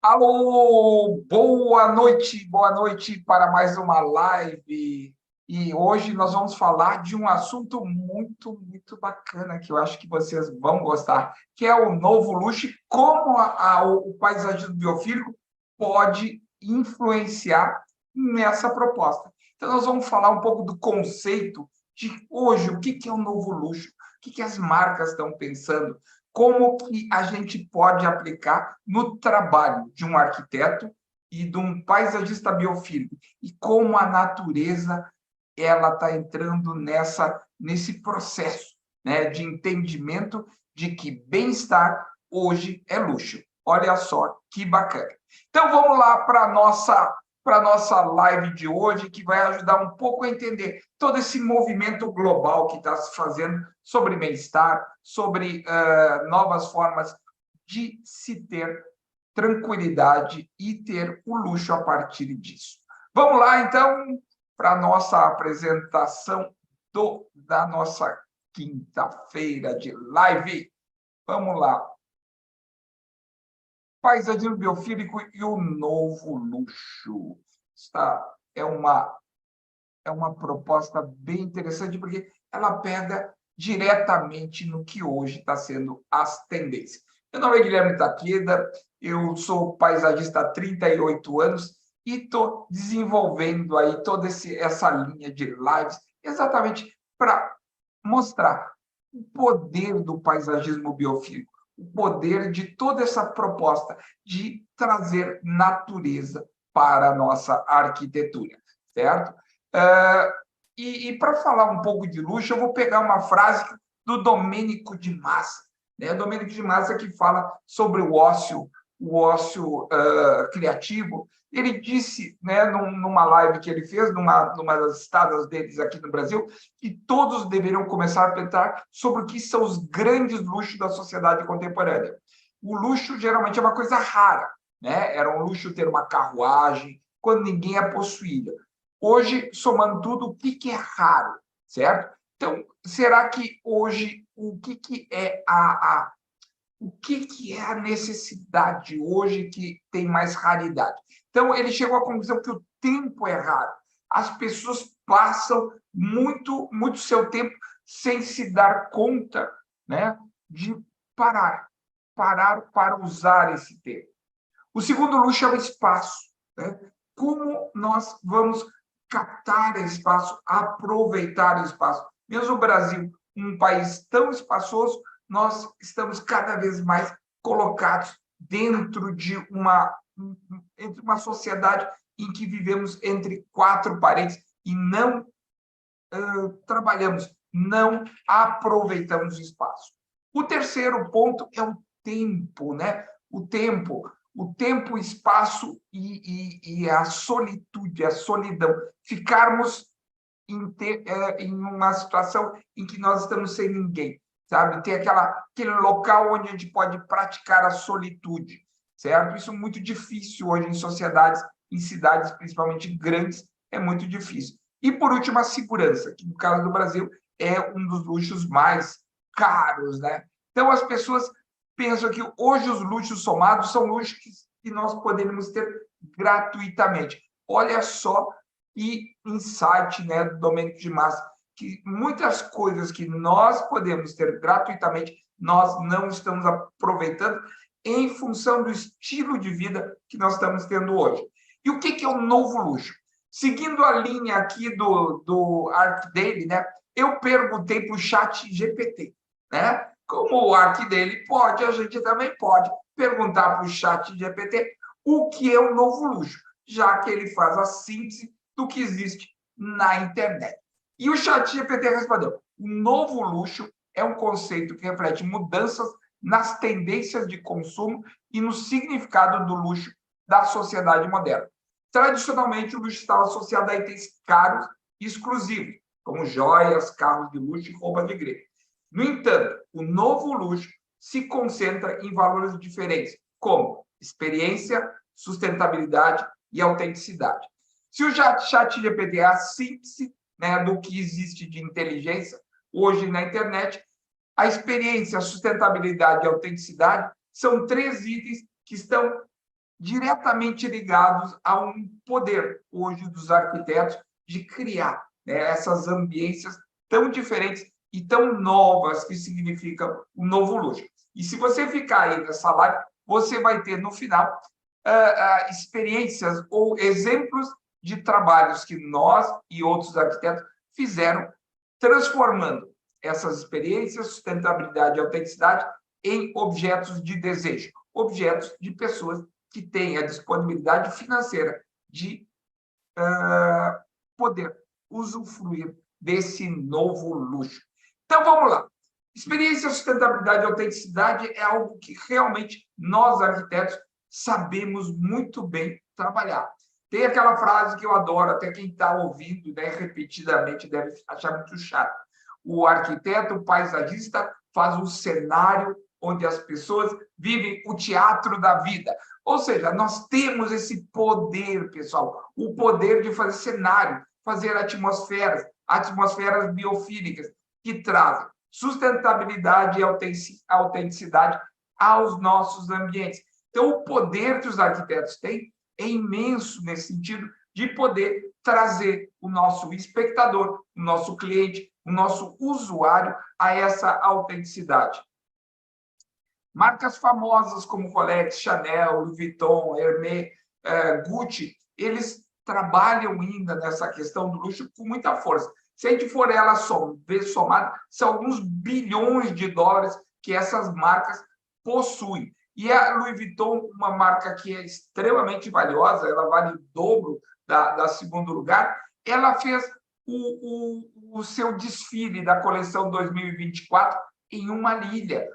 Alô, boa noite para mais uma live. E hoje nós vamos falar de um assunto muito bacana que eu acho que vocês vão gostar, que é o novo luxo e como o paisagismo biofílico pode influenciar nessa proposta. Então, nós vamos falar um pouco do conceito de hoje, o que é o novo luxo, o que as marcas estão pensando, como que a gente pode aplicar no trabalho de um arquiteto e de um paisagista biofílico, e como a natureza ela está entrando nesse processo, né, de entendimento de que bem-estar hoje é luxo. Olha só que bacana. Então vamos lá para a nossa live de hoje, que vai ajudar um pouco a entender todo esse movimento global que está se fazendo sobre bem-estar, sobre novas formas de se ter tranquilidade e ter o luxo a partir disso. Vamos lá, então, para a nossa apresentação da nossa quinta-feira de live. Vamos lá. Paisagismo biofílico e o novo luxo. Esta é uma proposta bem interessante, porque ela pega diretamente no que hoje está sendo as tendências. Meu nome é Guilherme Takeda, eu sou paisagista há 38 anos e estou desenvolvendo aí toda essa linha de lives exatamente para mostrar o poder do paisagismo biofílico, o poder de toda essa proposta de trazer natureza para a nossa arquitetura, certo? Para falar um pouco de luxo, eu vou pegar uma frase do Domênico de Massa, né? Domênico de Massa que fala sobre o ócio criativo. Ele disse, né, numa live que ele fez, numa das estadas deles aqui no Brasil, que todos deveriam começar a pensar sobre o que são os grandes luxos da sociedade contemporânea. O luxo geralmente é uma coisa rara, né? Era um luxo ter uma carruagem quando ninguém a possuía. Hoje, somando tudo, o que é raro, certo? Então, será que hoje o que é o que é a necessidade hoje que tem mais raridade? Então, ele chegou à conclusão que o tempo é raro. As pessoas passam muito seu tempo sem se dar conta, né, de parar para usar esse tempo. O segundo luxo é o espaço, né? Como nós vamos captar espaço, aproveitar o espaço. Mesmo o Brasil, um país tão espaçoso, nós estamos cada vez mais colocados dentro de entre uma sociedade em que vivemos entre quatro paredes e não trabalhamos, não aproveitamos o espaço. O terceiro ponto é o tempo, né? O tempo, o espaço e a solitude, a solidão. Ficarmos em uma situação em que nós estamos sem ninguém, sabe? Ter aquele local onde a gente pode praticar a solitude, certo? Isso é muito difícil hoje em sociedades, em cidades principalmente grandes, é muito difícil. E, por último, a segurança, que no caso do Brasil é um dos luxos mais caros, né? Então, as pessoas pensam que hoje os luxos somados são luxos que nós poderíamos ter gratuitamente. Olha só que insight, né, do Domênico de Massa, que muitas coisas que nós podemos ter gratuitamente, nós não estamos aproveitando em função do estilo de vida que nós estamos tendo hoje. E o que é o novo luxo? Seguindo a linha aqui do ARC dele, né, eu perguntei para o chat GPT, né? Como o ARC dele pode, a gente também pode perguntar para o chat GPT o que é o novo luxo, já que ele faz a síntese do que existe na internet. E o chat GPT respondeu: o novo luxo é um conceito que reflete mudanças nas tendências de consumo e no significado do luxo da sociedade moderna. Tradicionalmente, o luxo estava associado a itens caros e exclusivos, como joias, carros de luxo e roupas de igreja. No entanto, o novo luxo se concentra em valores diferentes, como experiência, sustentabilidade e autenticidade. Se o ChatGPT é a síntese, né, do que existe de inteligência hoje na internet, a experiência, a sustentabilidade e a autenticidade são três itens que estão diretamente ligados a um poder, hoje, dos arquitetos, de criar, né, essas ambiências tão diferentes e tão novas que significam o novo luxo. E se você ficar aí nessa live, você vai ter, no final, experiências ou exemplos de trabalhos que nós e outros arquitetos fizeram, transformando essas experiências, sustentabilidade e autenticidade em objetos de desejo, objetos de pessoas que têm a disponibilidade financeira de poder usufruir desse novo luxo. Então, vamos lá. Experiência, sustentabilidade e autenticidade é algo que realmente nós, arquitetos, sabemos muito bem trabalhar. Tem aquela frase que eu adoro, até quem está ouvindo, né, repetidamente deve achar muito chato. O arquiteto paisagista faz um cenário onde as pessoas vivem o teatro da vida. Ou seja, nós temos esse poder, pessoal, o poder de fazer cenário, fazer atmosferas biofílicas, que trazem sustentabilidade e autenticidade aos nossos ambientes. Então, o poder que os arquitetos têm é imenso nesse sentido de poder trazer o nosso espectador, o nosso cliente, o nosso usuário a essa autenticidade. Marcas famosas como Rolex, Chanel, Louis Vuitton, Hermès, Gucci, eles trabalham ainda nessa questão do luxo com muita força. Se a gente for ela somar, são alguns bilhões de dólares que essas marcas possuem. E a Louis Vuitton, uma marca que é extremamente valiosa, ela vale o dobro da segundo lugar, ela fez o seu desfile da coleção 2024 em uma ilha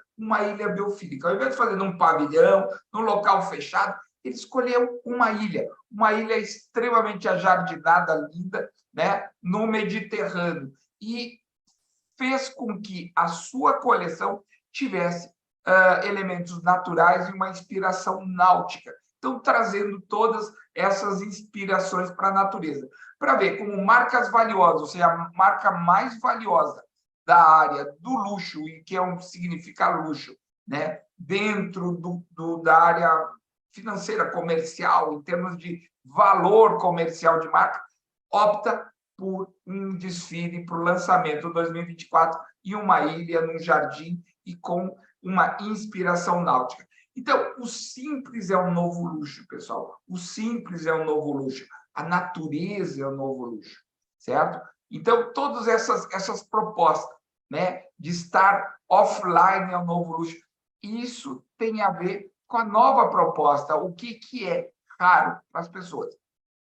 biofílica. Ao invés de fazer num pavilhão, num local fechado, ele escolheu uma ilha extremamente ajardinada, linda, né, no Mediterrâneo, e fez com que a sua coleção tivesse elementos naturais e uma inspiração náutica. Então, trazendo todas essas inspirações para a natureza. Para ver como marcas valiosas, ou seja, a marca mais valiosa da área do luxo, e que significa luxo, né, dentro da área financeira, comercial, em termos de valor comercial de marca, opta por um desfile para o lançamento 2024 em uma ilha, num jardim e com uma inspiração náutica. Então, o simples é um novo luxo, pessoal. O simples é um novo luxo. A natureza é um novo luxo, certo? Então, todas essas propostas, né, de estar offline é um novo luxo. Isso tem a ver com a nova proposta. O que é raro para as pessoas?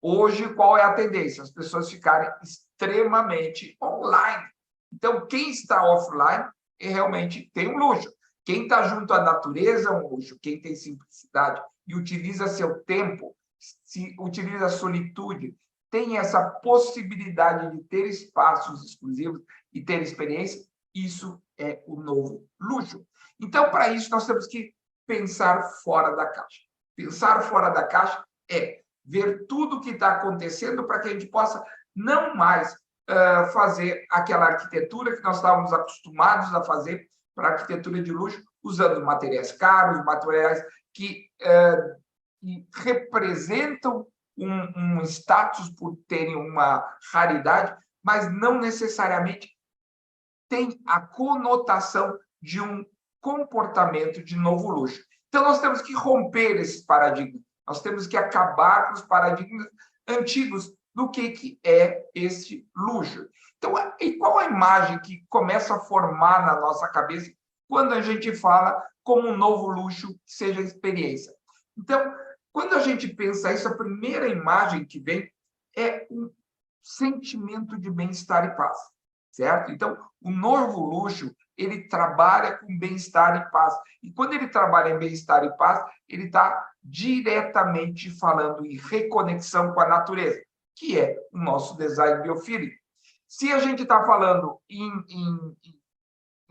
Hoje, qual é a tendência? As pessoas ficarem extremamente online. Então, quem está offline realmente tem um luxo. Quem está junto à natureza é um luxo. Quem tem simplicidade e utiliza seu tempo, se utiliza a solitude, tem essa possibilidade de ter espaços exclusivos e ter experiência, isso é o novo luxo. Então, para isso, nós temos que pensar fora da caixa. Pensar fora da caixa é ver tudo o que está acontecendo para que a gente possa não mais fazer aquela arquitetura que nós estávamos acostumados a fazer para arquitetura de luxo, usando materiais caros, materiais que representam um status por terem uma raridade, mas não necessariamente tem a conotação de um comportamento de novo luxo. Então, nós temos que romper esses paradigmas. Nós temos que acabar com os paradigmas antigos do que é esse luxo. Então, e qual a imagem que começa a formar na nossa cabeça quando a gente fala como um novo luxo seja experiência? Então, quando a gente pensa isso, a primeira imagem que vem é um sentimento de bem-estar e paz, certo? Então, o novo luxo, ele trabalha com bem-estar e paz. E quando ele trabalha em bem-estar e paz, ele está diretamente falando em reconexão com a natureza, que é o nosso design biofílico. Se a gente está falando em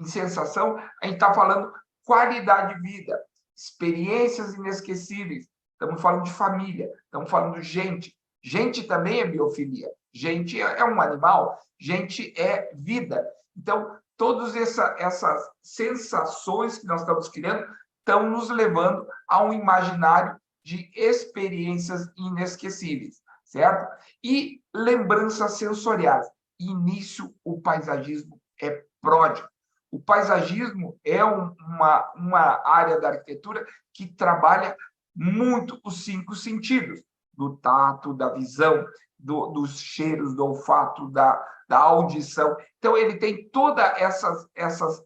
sensação, a gente está falando qualidade de vida, experiências inesquecíveis. Estamos falando de família, estamos falando de gente. Gente também é biofilia. Gente é um animal, gente é vida. Então, todas essas sensações que nós estamos criando estão nos levando a um imaginário de experiências inesquecíveis, certo? E lembranças sensoriais. Início, o paisagismo é pródigo. O paisagismo é uma área da arquitetura que trabalha muito os 5 sentidos, do tato, da visão, dos cheiros, do olfato, da audição. Então, ele tem todas essas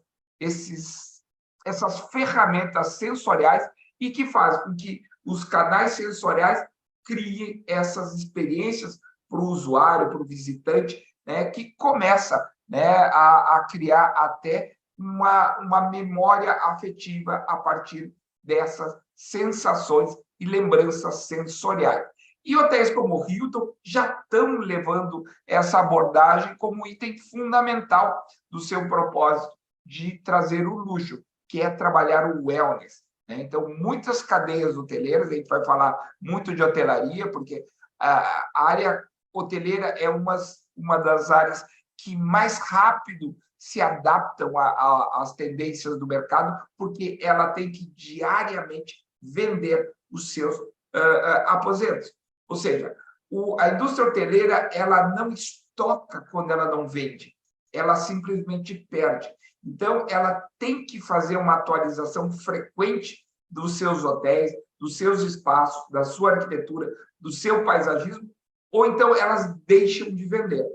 ferramentas sensoriais e que faz com que os canais sensoriais criem essas experiências para o usuário, para o visitante, né, que começa, né, a criar até uma memória afetiva a partir dessas sensações e lembranças sensoriais. E hotéis como o Hilton já estão levando essa abordagem como item fundamental do seu propósito de trazer o luxo, que é trabalhar o wellness, né? Então, muitas cadeias hoteleiras, a gente vai falar muito de hotelaria, porque a área hoteleira é uma das áreas que mais rápido se adaptam às tendências do mercado, porque ela tem que diariamente vender os seus aposentos. Ou seja, a indústria hoteleira ela não estoca quando ela não vende, ela simplesmente perde. Então, ela tem que fazer uma atualização frequente dos seus hotéis, dos seus espaços, da sua arquitetura, do seu paisagismo, ou então elas deixam de vender.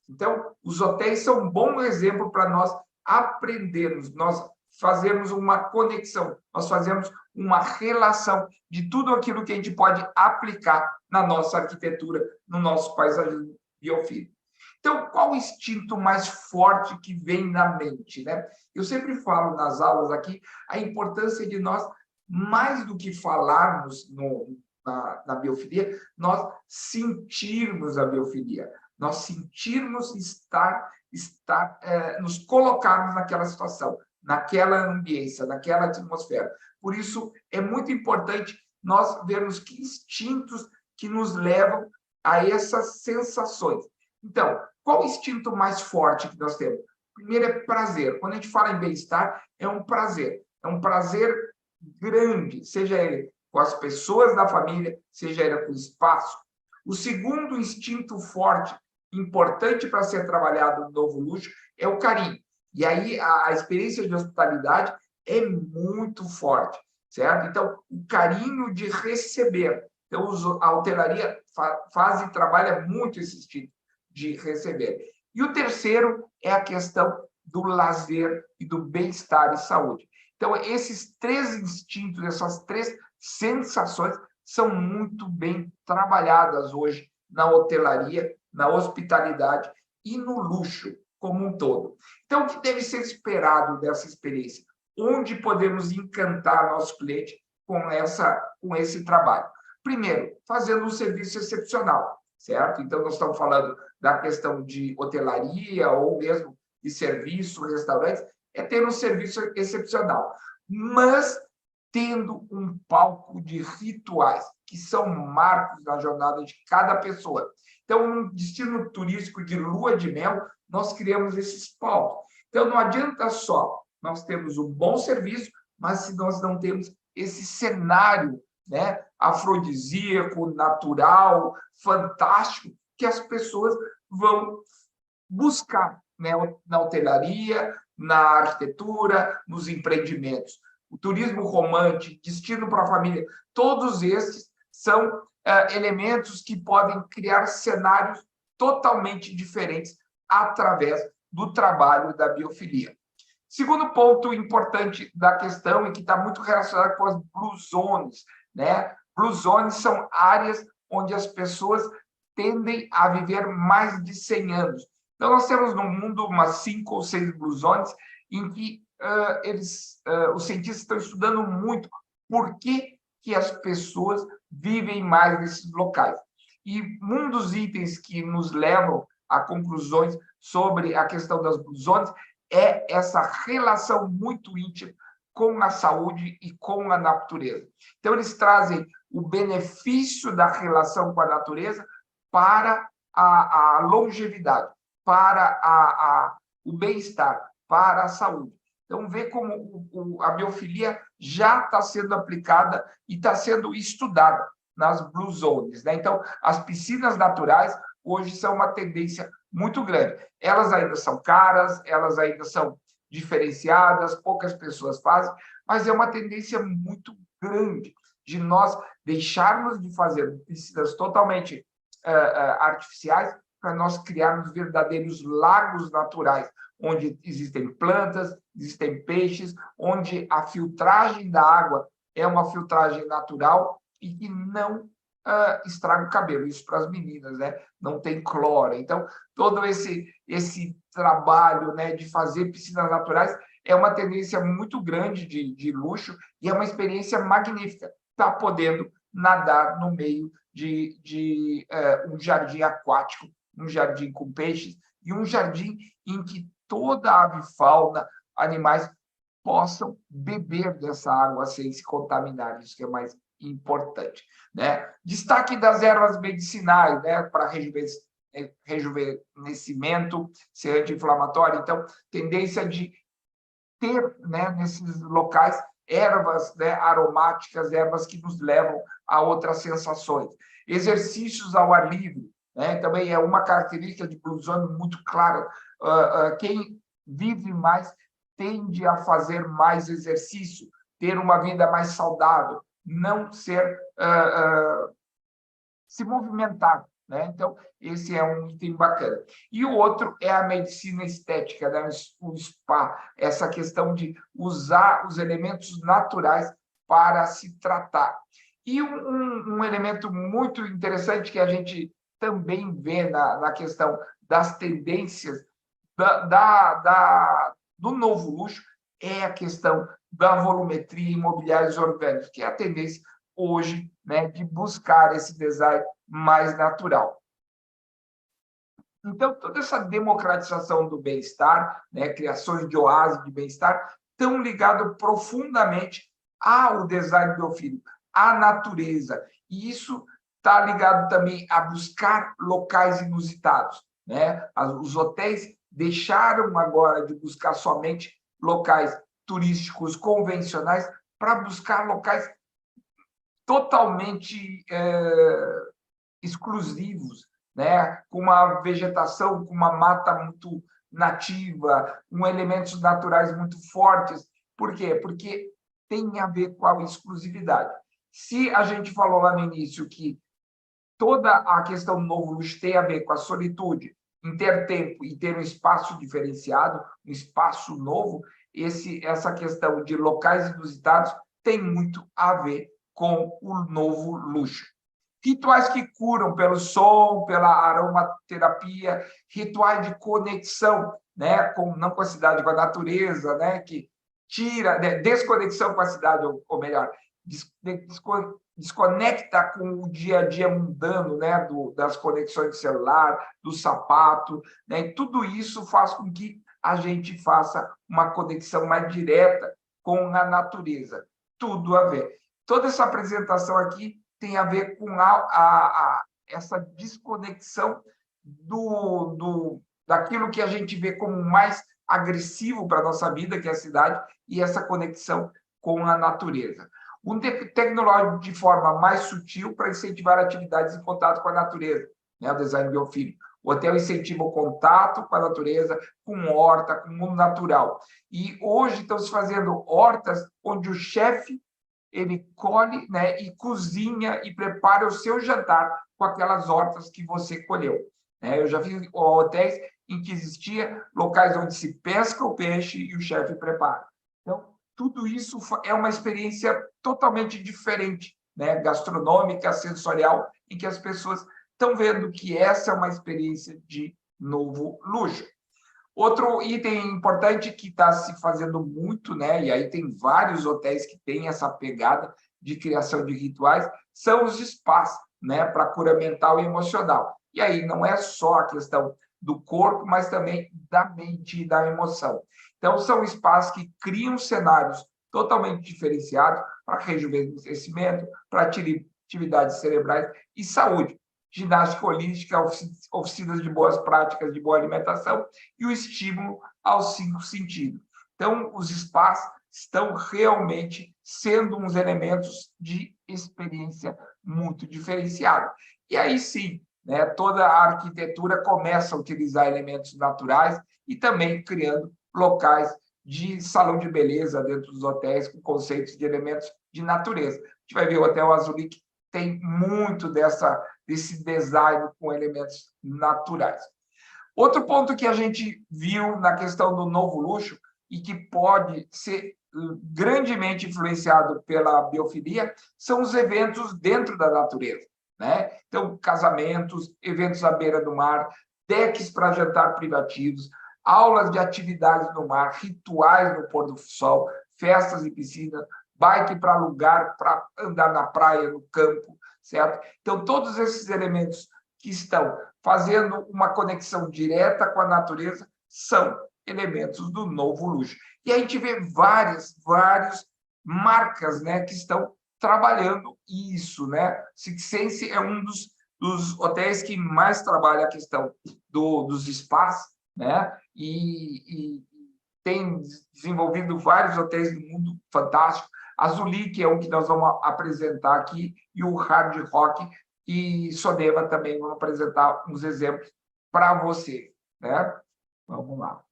Então, os hotéis são um bom exemplo para nós aprendermos, nós fazermos uma conexão, nós fazemos uma relação de tudo aquilo que a gente pode aplicar na nossa arquitetura, no nosso paisagismo biofílico. Então, qual o instinto mais forte que vem na mente, né? Eu sempre falo nas aulas aqui a importância de nós, mais do que falarmos na biofilia, nós sentirmos a biofilia, nós sentirmos nos colocarmos naquela situação, naquela ambiência, naquela atmosfera. Por isso, é muito importante nós vermos que instintos que nos levam a essas sensações. Então, qual o instinto mais forte que nós temos? Primeiro é prazer. Quando a gente fala em bem-estar, é um prazer grande, seja ele com as pessoas da família, seja ele com o espaço. O segundo instinto forte, importante para ser trabalhado no novo luxo, é o carinho. E aí a experiência de hospitalidade é muito forte, certo? Então, o carinho de receber. Então, a hotelaria faz e trabalha muito esse instinto de receber. E o terceiro é a questão do lazer e do bem-estar e saúde. Então, esses 3 instintos, essas 3 sensações são muito bem trabalhadas hoje na hotelaria, na hospitalidade e no luxo como um todo. Então, o que deve ser esperado dessa experiência? Onde podemos encantar nosso cliente com esse trabalho? Primeiro, fazendo um serviço excepcional, certo? Então, nós estamos falando da questão de hotelaria ou mesmo de serviço, restaurantes, é ter um serviço excepcional, mas tendo um palco de rituais, que são marcos na jornada de cada pessoa. Então, num destino turístico de lua de mel, nós criamos esses palcos. Então, não adianta só nós termos um bom serviço, mas se nós não temos esse cenário, né, afrodisíaco, natural, fantástico, que as pessoas vão buscar, né, na hotelaria, na arquitetura, nos empreendimentos. O turismo romântico, destino para a família, todos esses são elementos que podem criar cenários totalmente diferentes através do trabalho da biofilia. Segundo ponto importante da questão, e que está muito relacionado com as blue zones, né? Blue zones são áreas onde as pessoas tendem a viver mais de 100 anos. Então, nós temos no mundo umas 5 ou 6 blue zones em que os cientistas estão estudando muito por que as pessoas vivem mais nesses locais. E um dos itens que nos levam a conclusões sobre a questão das blue zones é essa relação muito íntima com a saúde e com a natureza. Então, eles trazem o benefício da relação com a natureza para a longevidade, para o bem-estar, para a saúde. Então, vê como a biofilia já está sendo aplicada e está sendo estudada nas Blue Zones, né? Então, as piscinas naturais hoje são uma tendência muito grande. Elas ainda são caras, elas ainda são diferenciadas, poucas pessoas fazem, mas é uma tendência muito grande de nós deixarmos de fazer piscinas totalmente artificiais para nós criarmos verdadeiros lagos naturais, onde existem plantas, existem peixes, onde a filtragem da água é uma filtragem natural e que não estraga o cabelo. Isso para as meninas, né? Não tem cloro. Então, todo esse trabalho, né, de fazer piscinas naturais é uma tendência muito grande de luxo e é uma experiência magnífica. Está podendo nadar no meio de um jardim aquático, um jardim com peixes e um jardim em que toda a avifauna, animais, possam beber dessa água sem se contaminar. Isso que é mais importante, né? Destaque das ervas medicinais, né, para rejuvenescimento, ser anti-inflamatório. Então, tendência de ter, né, nesses locais ervas, né, aromáticas, ervas que nos levam a outras sensações. Exercícios ao ar livre, né, também é uma característica de Blue Zone muito clara. Quem vive mais tende a fazer mais exercício, ter uma vida mais saudável, não ser se movimentar, né? Então, esse é um item bacana. E o outro é a medicina estética, né? O spa, essa questão de usar os elementos naturais para se tratar. E um elemento muito interessante que a gente também vê na questão das tendências do novo luxo é a questão da volumetria imobiliários orgânicos, que é a tendência hoje, né, de buscar esse design mais natural. Então, toda essa democratização do bem-estar, né, criações de oásis de bem-estar, estão ligados profundamente ao design biofílico, à natureza. E isso está ligado também a buscar locais inusitados, né? Os hotéis deixaram agora de buscar somente locais turísticos convencionais para buscar locais totalmente exclusivos, né? Com uma vegetação, com uma mata muito nativa, com elementos naturais muito fortes. Por quê? Porque tem a ver com a exclusividade. Se a gente falou lá no início que toda a questão do novo luxo tem a ver com a solitude, em ter tempo e ter um espaço diferenciado, um espaço novo, essa questão de locais inusitados tem muito a ver com o novo luxo. Rituais que curam pelo som, pela aromaterapia, rituais de conexão, né, não com a cidade, com a natureza, né, que tira, né, desconexão com a cidade, ou melhor, desconecta com o dia a dia mundano, né, das conexões de celular, do sapato, né, e tudo isso faz com que a gente faça uma conexão mais direta com a natureza. Tudo a ver. Toda essa apresentação aqui tem a ver com essa desconexão daquilo que a gente vê como mais agressivo para a nossa vida, que é a cidade, e essa conexão com a natureza. Um tecnológico de forma mais sutil para incentivar atividades em contato com a natureza, né? O design biofílico. O hotel incentiva o contato com a natureza, com horta, com o mundo natural. E hoje estão se fazendo hortas onde o chefe ele colhe, né, e cozinha e prepara o seu jantar com aquelas hortas que você colheu. Eu já vi hotéis em que existia locais onde se pesca o peixe e o chefe prepara. Então, tudo isso é uma experiência totalmente diferente, né, gastronômica, sensorial, em que as pessoas estão vendo que essa é uma experiência de novo luxo. Outro item importante que está se fazendo muito, né, e aí tem vários hotéis que têm essa pegada de criação de rituais, são os spas, né, para cura mental e emocional. E aí não é só a questão do corpo, mas também da mente e da emoção. Então, são spas que criam cenários totalmente diferenciados para rejuvenescimento, para atividades cerebrais e saúde. Ginástica holística, oficinas de boas práticas, de boa alimentação e o estímulo aos 5 sentidos. Então, os spas estão realmente sendo uns elementos de experiência muito diferenciada. E aí sim, né, toda a arquitetura começa a utilizar elementos naturais e também criando locais de salão de beleza dentro dos hotéis com conceitos de elementos de natureza. A gente vai ver o Hotel Azulique tem muito desse design com elementos naturais. Outro ponto que a gente viu na questão do novo luxo e que pode ser grandemente influenciado pela biofilia são os eventos dentro da natureza, né? Então, casamentos, eventos à beira do mar, decks para jantar privativos, aulas de atividades no mar, rituais no pôr do sol, festas e piscinas, bike para alugar, para andar na praia, no campo, certo? Então, todos esses elementos que estão fazendo uma conexão direta com a natureza são elementos do novo luxo. E a gente vê várias marcas, né, que estão trabalhando isso, né? Six Sense é um dos hotéis que mais trabalha a questão dos spas, né? E tem desenvolvido vários hotéis do mundo fantástico. A Zulique é um que nós vamos apresentar aqui, e o Hard Rock e Soneva também vão apresentar uns exemplos para você, né? Vamos lá.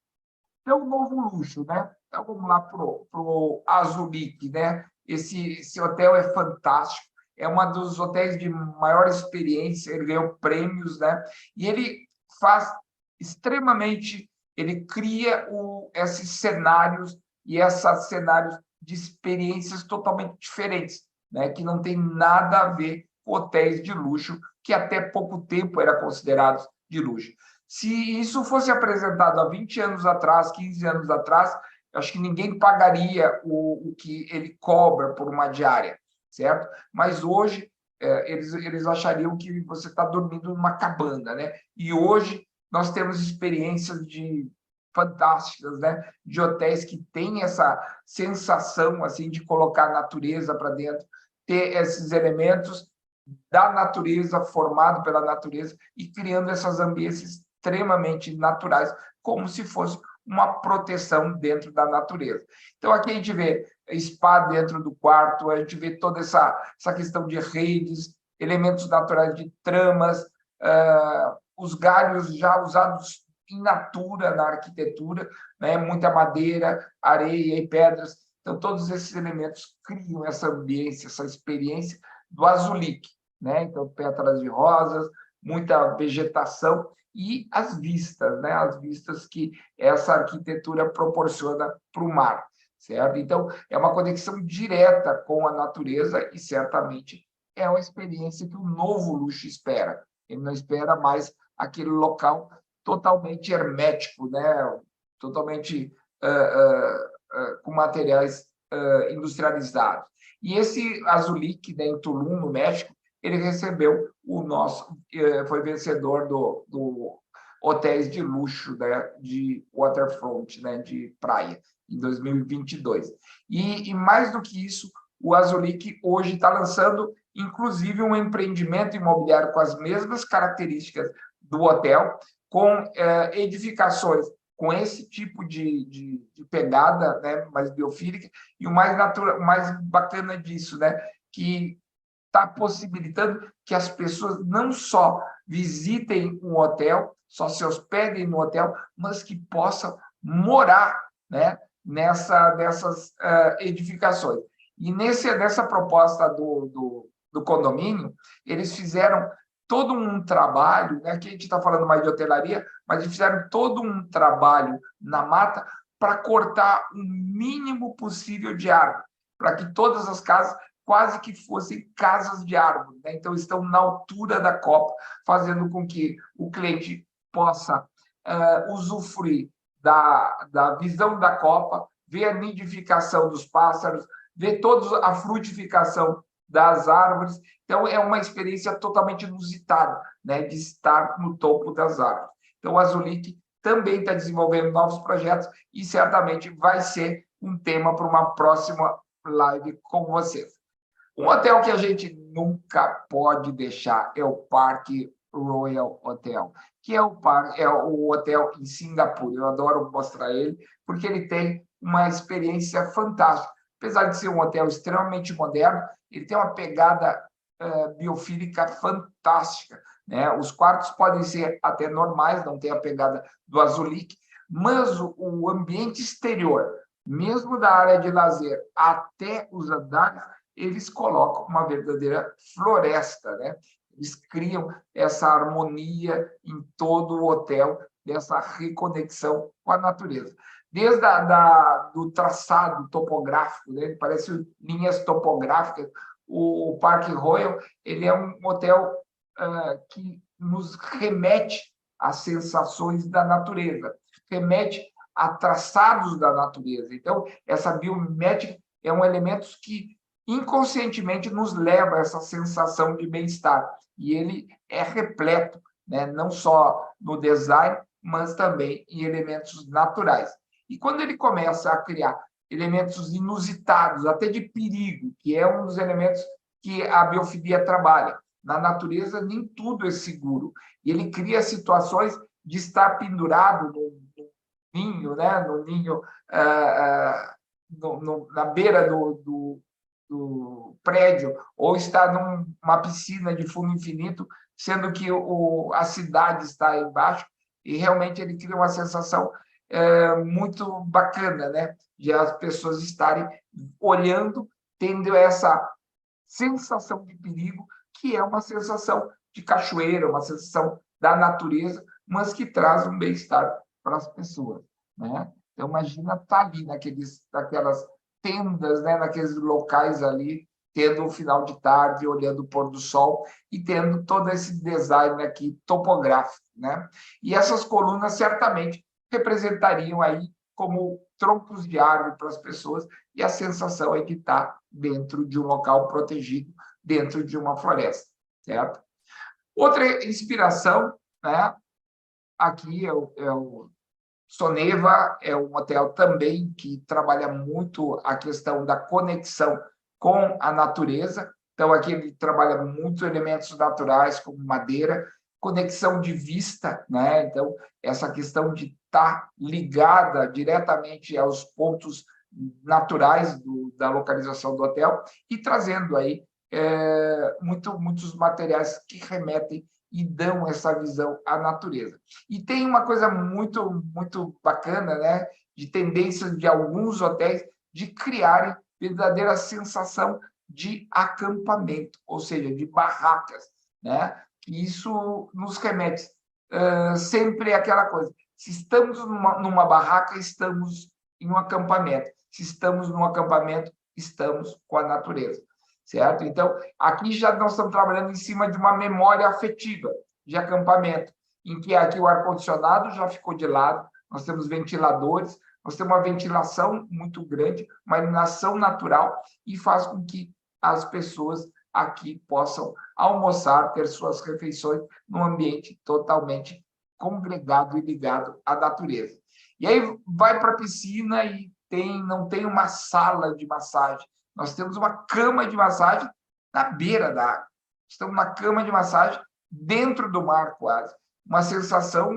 Então, o novo luxo, né? Então, vamos lá para o Azulique, né? Esse hotel é fantástico, é um dos hotéis de maior experiência, ele ganhou prêmios, né? E ele faz extremamente, ele cria esses cenários e esses cenários de experiências totalmente diferentes, né? Que não tem nada a ver com hotéis de luxo, que até pouco tempo eram considerados de luxo. Se isso fosse apresentado há 20 anos atrás, 15 anos atrás, acho que ninguém pagaria o que ele cobra por uma diária, certo? Mas hoje eles achariam que você está dormindo numa cabana, né? E hoje nós temos experiências fantásticas, né? De hotéis que têm essa sensação assim de colocar a natureza para dentro, ter esses elementos da natureza, formado pela natureza, e criando essas ambiências extremamente naturais, como se fosse uma proteção dentro da natureza. Então, aqui a gente vê spa dentro do quarto, a gente vê toda essa questão de redes, elementos naturais de tramas, os galhos já usados em natura na arquitetura, né? Muita madeira, areia e pedras. Então, todos esses elementos criam essa ambiência, essa experiência do Azulique, né? Então, pétalas de rosas, muita vegetação e as vistas, né? As vistas que essa arquitetura proporciona para o mar, certo? Então, é uma conexão direta com a natureza e certamente é uma experiência que o novo luxo espera. Ele não espera mais aquele local totalmente hermético, né? Totalmente com materiais industrializados. E esse Azulique, né, em Tulum, no México, ele recebeu foi vencedor do hotéis de luxo, né, de waterfront, né, de praia, em 2022. E mais do que isso, o Azulique hoje está lançando, inclusive, um empreendimento imobiliário com as mesmas características do hotel, com edificações com esse tipo de pegada, né, mais biofílica, e o mais bacana disso, né, que está possibilitando que as pessoas não só visitem um hotel, só se hospedem no hotel, mas que possam morar, né, nessas edificações. E nessa proposta do condomínio, eles fizeram todo um trabalho, né? Aqui a gente está falando mais de hotelaria, mas eles fizeram todo um trabalho na mata para cortar o mínimo possível de árvore, para que todas as casas quase que fossem casas de árvore, né? Então, estão na altura da copa, fazendo com que o cliente possa usufruir da visão da copa, ver a nidificação dos pássaros, ver toda a frutificação das árvores. Então, é uma experiência totalmente inusitada, né, de estar no topo das árvores. Então, o Azulique também está desenvolvendo novos projetos e certamente vai ser um tema para uma próxima live com vocês. Um hotel que a gente nunca pode deixar é o Parque Royal Hotel, que é o hotel em Singapura. Eu adoro mostrar ele, porque ele tem uma experiência fantástica. Apesar de ser um hotel extremamente moderno, ele tem uma pegada biofílica fantástica, né? Os quartos podem ser até normais, não tem a pegada do Azulique, mas o ambiente exterior, mesmo da área de lazer até os andares, eles colocam uma verdadeira floresta, né? Eles criam essa harmonia em todo o hotel, dessa reconexão com a natureza. Desde do traçado topográfico, né? Parece linhas topográficas. O Parque Royal ele é um hotel que nos remete às sensações da natureza, remete a traçados da natureza. Então, essa biomimética é um elemento que inconscientemente nos leva a essa sensação de bem-estar. E ele é repleto, né? Não só no design, mas também em elementos naturais. E quando ele começa a criar elementos inusitados, até de perigo, que é um dos elementos que a biofilia trabalha. Na natureza, nem tudo é seguro. E ele cria situações de estar pendurado no ninho, né? No ninho, na beira do prédio, ou estar numa piscina de fundo infinito, sendo que a cidade está embaixo, e realmente ele cria uma sensação muito bacana, né? De as pessoas estarem olhando, tendo essa sensação de perigo, que é uma sensação de cachoeira, uma sensação da natureza, mas que traz um bem-estar para as pessoas, né? Então, imagina estar ali naquelas tendas, né? Naqueles locais ali, tendo o final de tarde, olhando o pôr do sol e tendo todo esse design aqui topográfico, né? E essas colunas certamente representariam aí como troncos de árvore para as pessoas, e a sensação é que está dentro de um local protegido, dentro de uma floresta, certo? Outra inspiração, né? Aqui é o Soneva, é um hotel também que trabalha muito a questão da conexão com a natureza. Então, aqui ele trabalha muito elementos naturais, como madeira, conexão de vista, né? Então, essa questão de estar ligada diretamente aos pontos naturais da localização do hotel e trazendo aí muitos materiais que remetem e dão essa visão à natureza. E tem uma coisa muito bacana, né, de tendências de alguns hotéis de criarem verdadeira sensação de acampamento, ou seja, de barracas, né? Isso nos remete sempre àquela coisa. Se estamos numa barraca, estamos em um acampamento. Se estamos num acampamento, estamos com a natureza, certo? Então, aqui já nós estamos trabalhando em cima de uma memória afetiva de acampamento, em que aqui o ar-condicionado já ficou de lado, nós temos ventiladores, nós temos uma ventilação muito grande, uma iluminação natural, e faz com que as pessoas aqui possam almoçar, ter suas refeições num ambiente totalmente congregado e ligado à natureza. E aí vai para a piscina e não tem uma sala de massagem, nós temos uma cama de massagem na beira da água. Estamos na cama de massagem dentro do mar, quase. Uma sensação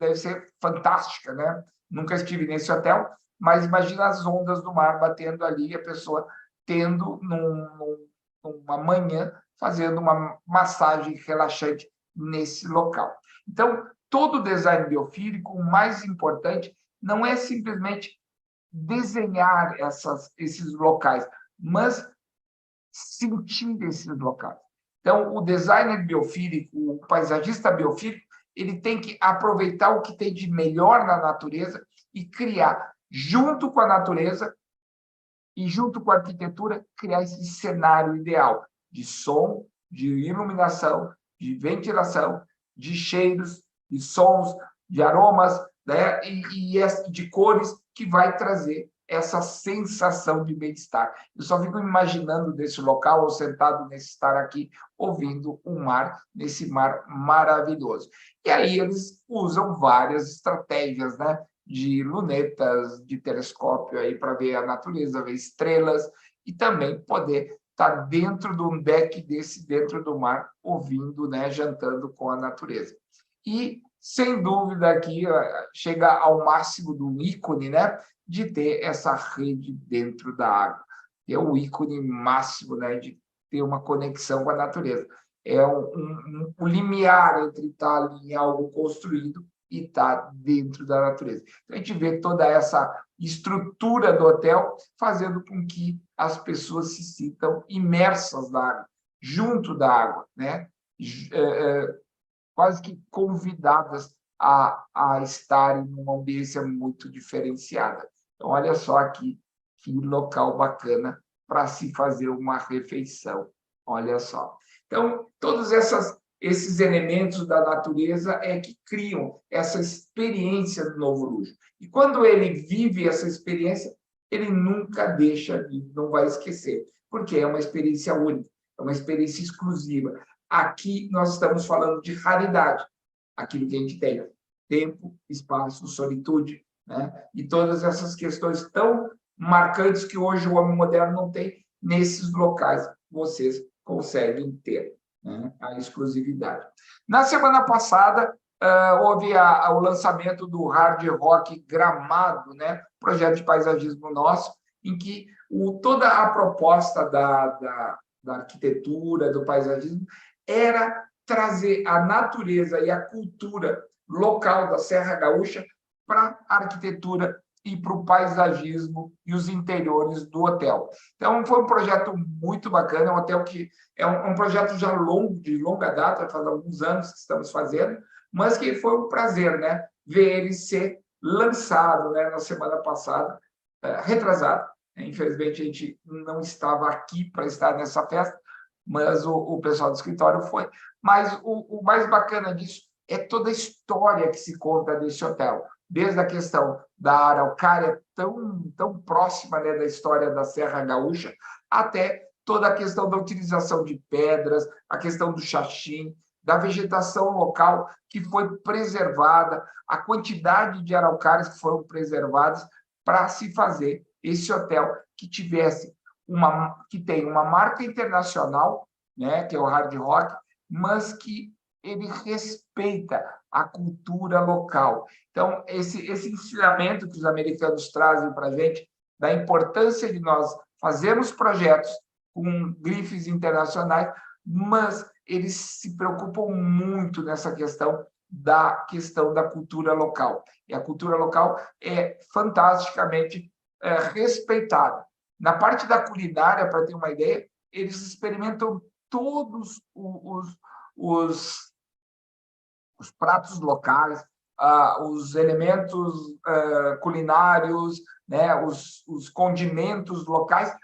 deve ser fantástica, né? Nunca estive nesse hotel, mas imagina as ondas do mar batendo ali e a pessoa tendo, numa manhã, fazendo uma massagem relaxante nesse local. Então, todo design biofílico, o mais importante não é simplesmente desenhar esses locais, mas sentir esses locais. Então, o designer biofílico, o paisagista biofílico, ele tem que aproveitar o que tem de melhor na natureza e criar, junto com a natureza e junto com a arquitetura, criar esse cenário ideal de som, de iluminação, de ventilação, de cheiros, de sons, de aromas, né? e de cores, que vai trazer essa sensação de bem-estar. Eu só fico imaginando desse local, ou sentado nesse estar aqui, ouvindo o mar, nesse mar maravilhoso. E aí eles usam várias estratégias, né? De lunetas, de telescópio aí para ver a natureza, ver estrelas, e também poder estar dentro de um deck desse, dentro do mar, ouvindo, né? Jantando com a natureza. E, sem dúvida, aqui chega ao máximo do ícone, né, de ter essa rede dentro da água. É o ícone máximo, né, de ter uma conexão com a natureza. É um limiar entre estar ali em algo construído e estar dentro da natureza. Então, a gente vê toda essa estrutura do hotel fazendo com que as pessoas se sintam imersas na água, junto da água, né? Quase que convidadas a estarem numa ambiência muito diferenciada. Então, olha só aqui que local bacana para se fazer uma refeição. Olha só. Então, todos esses elementos da natureza é que criam essa experiência do Novo Luxo. E quando ele vive essa experiência, ele nunca deixa de, não vai esquecer, porque é uma experiência única, é uma experiência exclusiva. Aqui nós estamos falando de raridade, aquilo que a gente tem, tempo, espaço, solitude, né? E todas essas questões tão marcantes que hoje o homem moderno não tem, nesses locais vocês conseguem ter, né, a exclusividade. Na semana passada, houve o lançamento do Hard Rock Gramado, né, projeto de paisagismo nosso, em que toda a proposta da arquitetura, do paisagismo, era trazer a natureza e a cultura local da Serra Gaúcha para a arquitetura e para o paisagismo e os interiores do hotel. Então, foi um projeto muito bacana, um hotel que é um projeto já longo, de longa data, faz alguns anos que estamos fazendo, mas que foi um prazer, né, ver ele ser lançado, né, na semana passada, retrasado. Infelizmente, a gente não estava aqui para estar nessa festa, mas o pessoal do escritório foi. Mas o mais bacana disso é toda a história que se conta desse hotel, desde a questão da araucária, tão próxima, né, da história da Serra Gaúcha, até toda a questão da utilização de pedras, a questão do xaxim, da vegetação local que foi preservada, a quantidade de araucárias que foram preservadas para se fazer esse hotel que tivesse que tem uma marca internacional, né, que é o Hard Rock, mas que ele respeita a cultura local. Então, esse ensinamento que os americanos trazem para a gente, da importância de nós fazermos projetos com grifes internacionais, mas eles se preocupam muito nessa questão da cultura local. E a cultura local é fantasticamente respeitada. Na parte da culinária, para ter uma ideia, eles experimentam todos os pratos locais, os elementos culinários, né, os condimentos locais,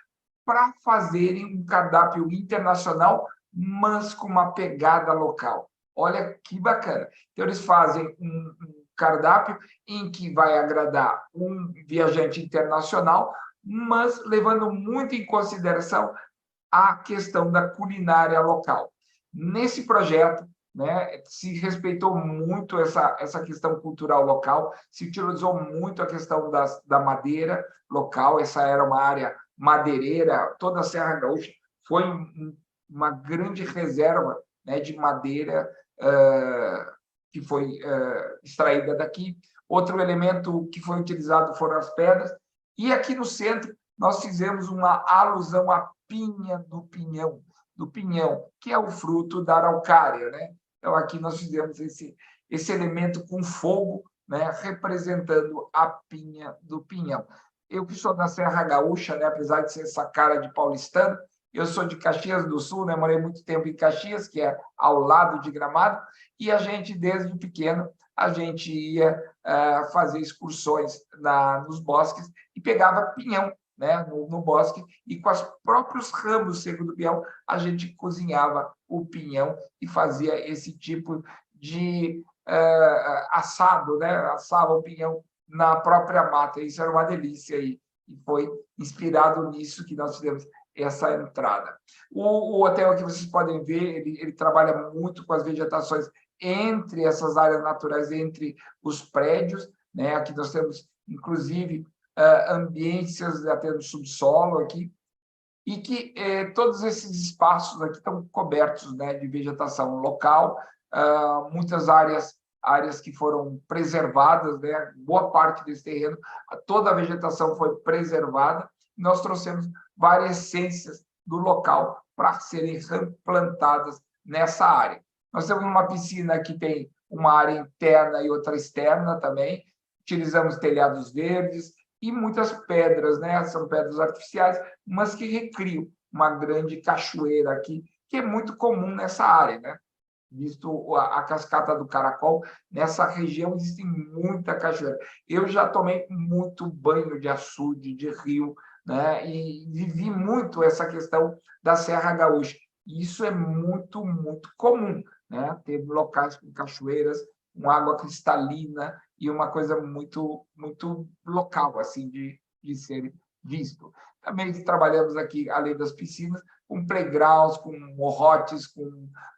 para fazerem um cardápio internacional, mas com uma pegada local. Olha que bacana. Então, eles fazem um cardápio em que vai agradar um viajante internacional, mas levando muito em consideração a questão da culinária local. Nesse projeto, né, se respeitou muito essa questão cultural local, se utilizou muito a questão da madeira local, essa era uma área madeireira, toda a Serra Gaúcha foi uma grande reserva, né, de madeira que foi extraída daqui. Outro elemento que foi utilizado foram as pedras. E aqui no centro, nós fizemos uma alusão à pinha do pinhão, que é o fruto da araucária, né? Então, aqui nós fizemos esse elemento com fogo, né, representando a pinha do pinhão. Eu que sou da Serra Gaúcha, né, apesar de ser essa cara de paulistano, eu sou de Caxias do Sul, né, morei muito tempo em Caxias, que é ao lado de Gramado, e a gente, desde pequeno, a gente ia fazer excursões nos bosques e pegava pinhão, né, no bosque, e com os próprios ramos secos do pinhão, a gente cozinhava o pinhão e fazia esse tipo de assado, né? Assava o pinhão na própria mata. Isso era uma delícia e foi inspirado nisso que nós fizemos essa entrada. O hotel aqui, vocês podem ver, ele trabalha muito com as vegetações entre essas áreas naturais, entre os prédios, né? Aqui nós temos, inclusive, ambiências até no subsolo aqui, e que todos esses espaços aqui estão cobertos, né, de vegetação local, muitas áreas áreas que foram preservadas, né? Boa parte desse terreno, toda a vegetação foi preservada. Nós trouxemos várias essências do local para serem plantadas nessa área. Nós temos uma piscina que tem uma área interna e outra externa também. Utilizamos telhados verdes e muitas pedras, né? São pedras artificiais, mas que recriam uma grande cachoeira aqui, que é muito comum nessa área, né? Visto a cascata do Caracol, nessa região existe muita cachoeira. Eu já tomei muito banho de açude, de rio, né? E vivi muito essa questão da Serra Gaúcha. E isso é muito, muito comum, né? Ter locais com cachoeiras, com água cristalina e uma coisa muito, muito local, assim, de ser visto. Também trabalhamos aqui, além das piscinas, com playgrounds, com morrotes,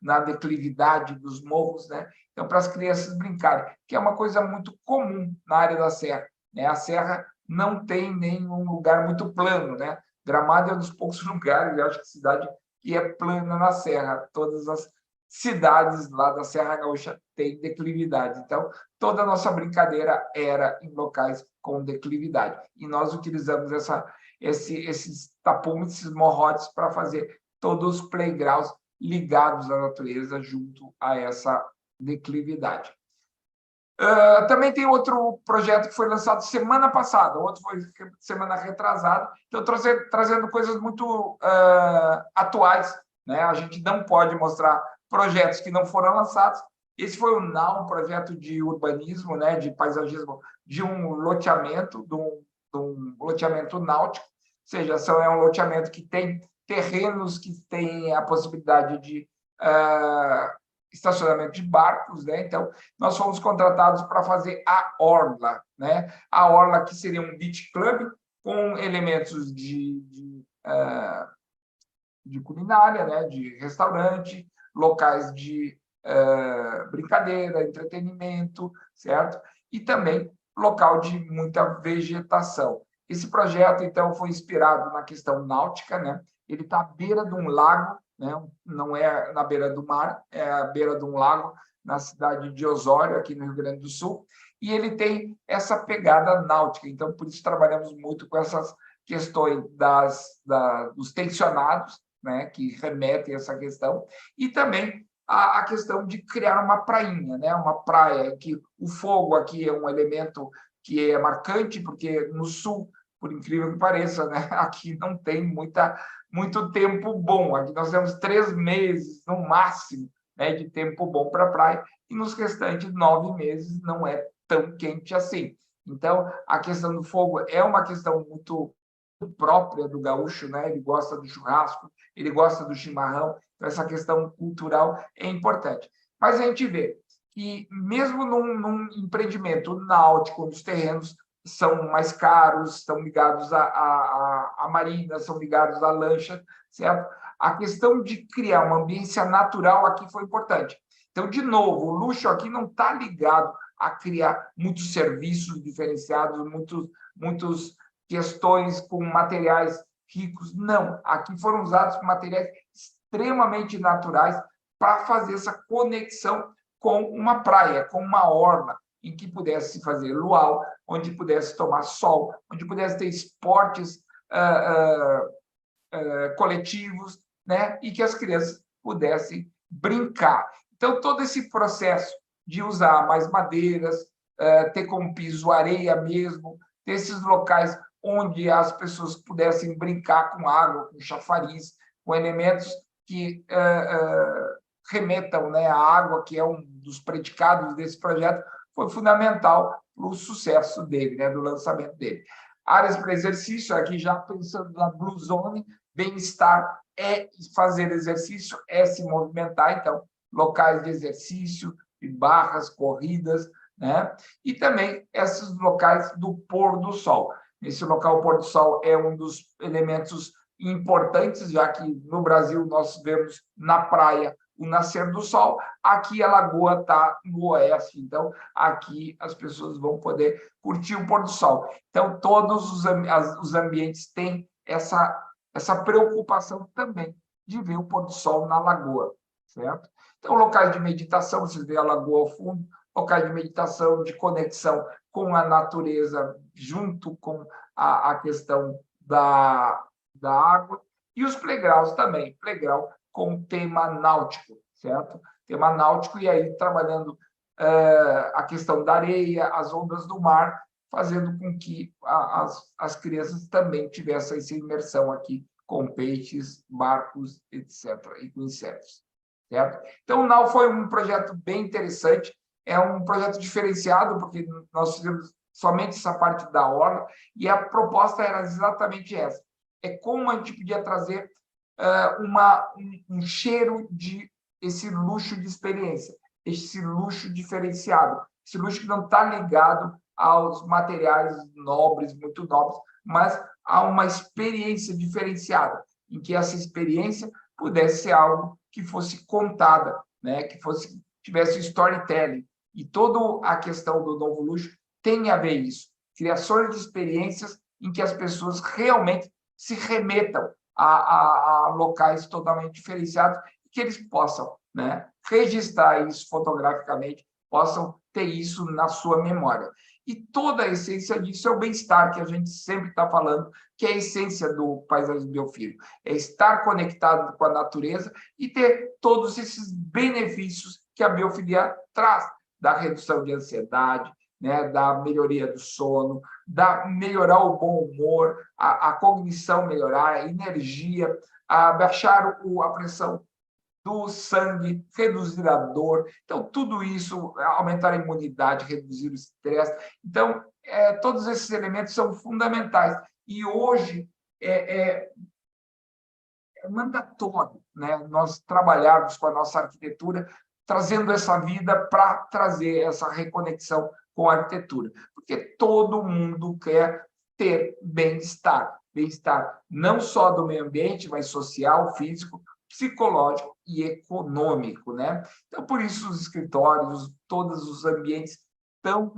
na declividade dos morros, né? Então, para as crianças brincarem, que é uma coisa muito comum na área da serra, né? A serra não tem nenhum lugar muito plano, né? Gramado é um dos poucos lugares, eu acho que cidade que é plana na serra. Todas as cidades lá da Serra Gaúcha têm declividade. Então, toda a nossa brincadeira era em locais com declividade. E nós utilizamos esses tapumes, esses morrotes, para fazer todos os playgrounds ligados à natureza junto a essa declividade. Também tem outro projeto que foi lançado semana passada, outro foi semana retrasada, então trazendo coisas muito atuais, né? A gente não pode mostrar projetos que não foram lançados. Esse foi um projeto de urbanismo, né? De paisagismo, de um loteamento, de um loteamento náutico, ou seja, é um loteamento que tem terrenos que têm a possibilidade de estacionamento de barcos, né? Então, nós fomos contratados para fazer a orla, né? A orla que seria um beach club com elementos de culinária, né? De restaurante, locais de brincadeira, entretenimento, certo? E também local de muita vegetação. Esse projeto, então, foi inspirado na questão náutica, né? Ele está à beira de um lago, né? Não é na beira do mar, é à beira de um lago, na cidade de Osório, aqui no Rio Grande do Sul, e ele tem essa pegada náutica. Então, por isso, trabalhamos muito com essas questões dos tensionados, né? Que remetem a essa questão, e também a questão de criar uma prainha, né? Uma praia que o fogo aqui é um elemento que é marcante, porque no sul, por incrível que pareça, né? Aqui não tem muito tempo bom. Aqui nós temos 3 meses, no máximo, né, de tempo bom para a praia, e nos restantes 9 meses não é tão quente assim. Então, a questão do fogo é uma questão muito própria do gaúcho, né? Ele gosta do churrasco, ele gosta do chimarrão, então essa questão cultural é importante. Mas a gente vê que, mesmo num empreendimento náutico, onde os terrenos são mais caros, estão ligados à marina, são ligados à lancha, certo? A questão de criar uma ambiência natural aqui foi importante. Então, de novo, o luxo aqui não está ligado a criar muitos serviços diferenciados, muitas questões com materiais ricos. Não, aqui foram usados materiais extremamente naturais para fazer essa conexão com uma praia, com uma orla, em que pudesse fazer luau, onde pudesse tomar sol, onde pudesse ter esportes coletivos, né? E que as crianças pudessem brincar. Então, todo esse processo de usar mais madeiras, ter como piso areia mesmo, ter esses locais onde as pessoas pudessem brincar com água, com chafariz, com elementos que remetam, né, à água, que é um dos predicados desse projeto, foi fundamental para o sucesso dele, né, do lançamento dele. Áreas para exercício, aqui já pensando na Blue Zone, bem-estar é fazer exercício, é se movimentar, então, locais de exercício, de barras, corridas, né? E também esses locais do pôr do sol. Esse local, o pôr do sol, é um dos elementos importantes, já que no Brasil nós vemos na praia o nascer do sol, aqui a lagoa está no oeste, então aqui as pessoas vão poder curtir o pôr do sol. Então, todos os ambientes têm essa preocupação também de ver o pôr do sol na lagoa, certo? Então, locais de meditação, vocês veem a lagoa ao fundo, locais de meditação, de conexão com a natureza, junto com a questão da água, e os playgrounds também, playground com tema náutico, certo? Tema náutico, e aí trabalhando a questão da areia, as ondas do mar, fazendo com que as crianças também tivessem essa imersão aqui com peixes, barcos, etc., e com insetos. Certo? Então, o NAU foi um projeto bem interessante, é um projeto diferenciado, porque nós fizemos somente essa parte da orla, e a proposta era exatamente essa. É como a gente podia trazer um cheiro de esse luxo de experiência, esse luxo diferenciado, esse luxo que não está ligado aos materiais nobres, muito nobres, mas a uma experiência diferenciada, em que essa experiência pudesse ser algo que fosse contada, né? Que tivesse storytelling. E toda a questão do novo luxo tem a ver isso. Criações de experiências em que as pessoas realmente se remetam a locais totalmente diferenciados e que eles possam, né, registrar isso fotograficamente, possam ter isso na sua memória. E toda a essência disso é o bem-estar, que a gente sempre está falando, que é a essência do paisagismo biofílico. É estar conectado com a natureza e ter todos esses benefícios que a biofilia traz, da redução de ansiedade, né, da melhoria do sono, da melhorar o bom humor, a cognição melhorar, a energia, a baixar a pressão do sangue, reduzir a dor. Então, tudo isso, aumentar a imunidade, reduzir o estresse. Então, todos esses elementos são fundamentais. E hoje é mandatório, né, nós trabalharmos com a nossa arquitetura, trazendo essa vida para trazer essa reconexão com a arquitetura. Porque todo mundo quer ter bem-estar. Bem-estar não só do meio ambiente, mas social, físico, psicológico e econômico, né? Então, por isso, os escritórios, todos os ambientes estão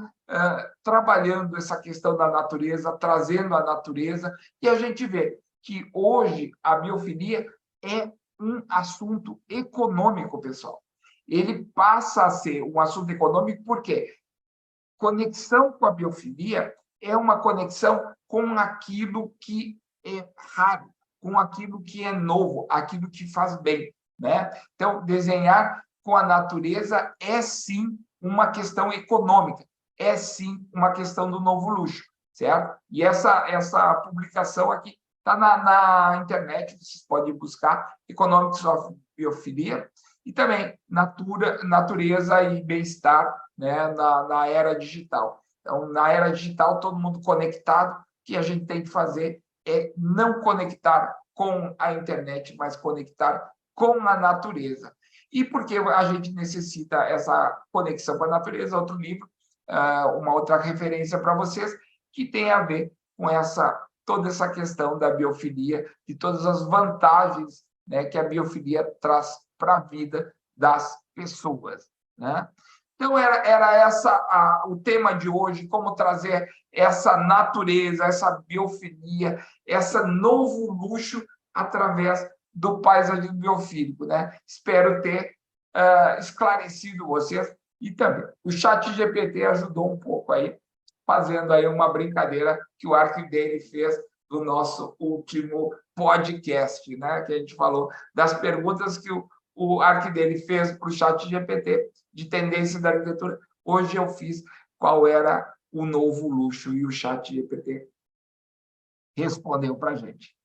trabalhando essa questão da natureza, trazendo a natureza, e a gente vê que hoje a biofilia é um assunto econômico, pessoal. Ele passa a ser um assunto econômico porque conexão com a biofilia é uma conexão com aquilo que é raro, com aquilo que é novo, aquilo que faz bem, né? Então, desenhar com a natureza é sim uma questão econômica, é sim uma questão do novo luxo, certo? E essa publicação aqui está na internet, vocês podem buscar Economics of Biofilia, e também natureza e bem-estar, né, na era digital. Então, na era digital, todo mundo conectado, o que a gente tem que fazer é não conectar com a internet, mas conectar com a natureza. E por que a gente necessita essa conexão com a natureza? Outro livro, uma outra referência para vocês, que tem a ver com toda essa questão da biofilia, de todas as vantagens, né, que a biofilia traz para a vida das pessoas, né? Então, era o tema de hoje, como trazer essa natureza, essa biofilia, esse novo luxo através do paisagismo biofílico, né? Espero ter esclarecido vocês. E também, o ChatGPT ajudou um pouco aí, fazendo aí uma brincadeira que o Ark dele fez do nosso último podcast, né? Que a gente falou das perguntas que o Ark dele fez para o ChatGPT de tendência da arquitetura. Hoje eu fiz qual era o novo luxo e o ChatGPT respondeu para a gente.